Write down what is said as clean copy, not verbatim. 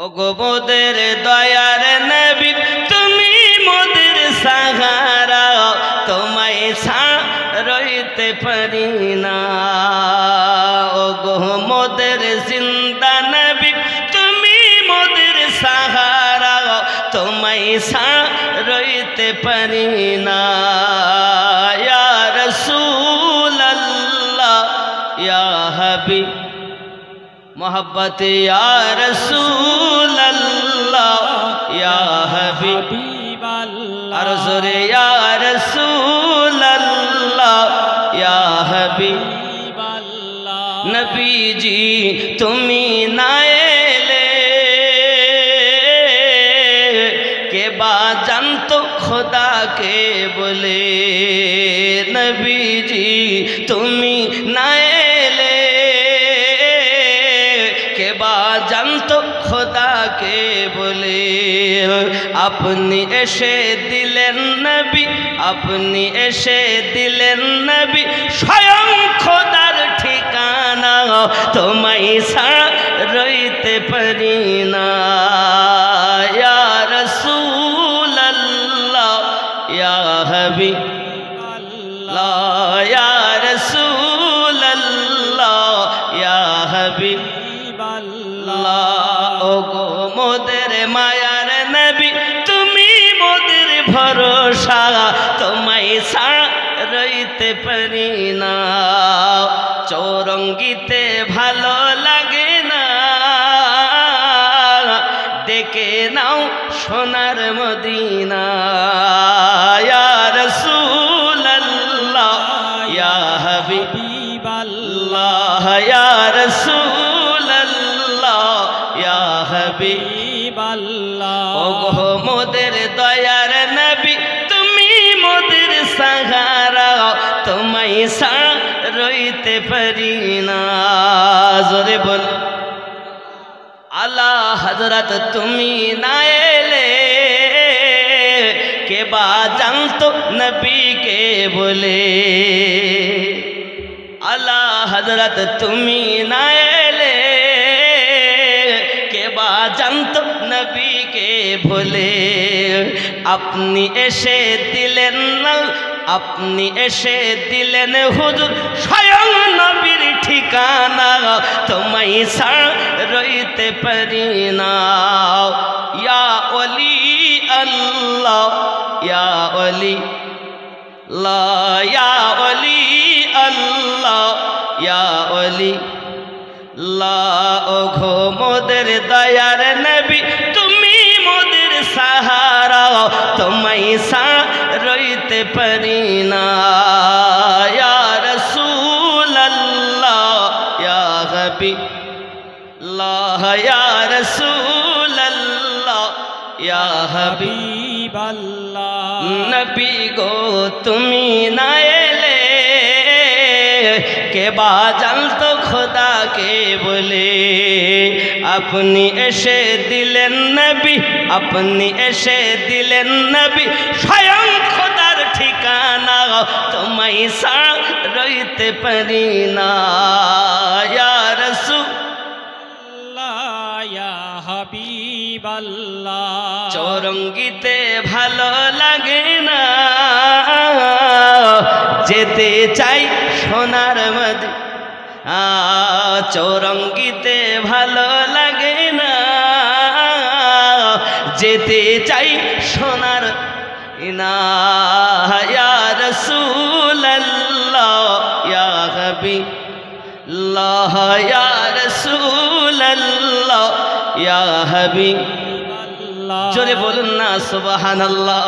ওগো মোদের দয়ার নবী তুমি মোদের সাহারা, তোমায় ছাড়তে পারি না। ওগো মোদের জিন্দা নবী তুমি মোদের সাহারা, তোমায় ছাড়তে পারি না। ইয়া রাসূলুল্লাহ ইয়া হাবিব मोहब्बत या रसूल अल्लाह या हबीब अल्लाह, अरज़ुरे या रसूल अल्लाह या हबीब अल्लाह। नबी जी तुमी ना एले के बाजान तो खुदा के बोले, नबी जी तुमी ना জানতো খোদাকে বলে। আপনি এসে দিলেন নবী, আপনি এসে দিলেন নবী স্বয়ং খোদার ঠিকানা, তোমায় ছাড়া রইতে পারি না। ইয়া রাসূলুল্লাহ ইয়া হাবিব আল্লাহ, ইয়া রাসূলুল্লাহ ইয়া হাবিব আল্লাহ। ওগো মোদের মায়ার নবী তুমি মোদের ভরসা, তোমায় ছাড়া রইতে পারি না। চৌরঙ্গিতে ভালো লাগে না, ডেকে নাও সোনার মদিনা। ইয়া রাসূলুল্লাহ ইয়া হাবিব আল্লাহ, ইয়া রাসূলুল্লাহ ইয়া হাবিব আল্লাহ। ওগো মোদের দয়ার নবী তুমি মোদের সাহারা, তোমায় ছাড়া রইতে পারি না। জোরে বল আলা হযরত তুমি না এলে কে বা জানতো নবীকে বলে। আলা হযরত তুমি না এলে কে বা জানতো নবীকে ভুলে। আপনি এসে দিলেন না, আপনি এসে দিলেন হুজুর স্বয়ং নবীর ঠিকানা, তোমায় ছাড়া রইতে পারি না। ইয়া ওলি আল্লাহ ইয়া ওলি লা, ইয়া ওলি আল্লাহ ইয়া ওলি লা। ওগো মোদের দয়ার নবী তুমি মোদের সাহারা, তোমায় ছাড়া রইতে পারি না। ইয়া রাসূলুল্লাহ ইয়া হাবিব আল্লাহ, ইয়া রাসূলুল্লাহ ইয়া হাবিব আল্লাহ। নবী গো তুমি না এলে কে বা জানতো খোদাকে বলে। আপনি এসে দিলেন নবী, আপনি এসে দিলেন নবী স্বয়ং খোদার ঠিকানা, তোমায় ছাড়া রইতে পারি না। ইয়া রাসূলুল্লাহ ইয়া হাবিব আল্লাহ। চৌরঙ্গিতে ভালো লাগে না, যেতে চাই সোনার মদিনা। চৌরঙ্গিতে ভালো লাগে না, যেতে চাই সোনার মদিনা। ইয়া রাসূলুল্লাহ ইয়া হাবিব আল্লাহ, ইয়া রাসূলুল্লাহ ইয়া হাবিব আল্লাহ। জোরে বলুন না সুবহানাল্লাহ।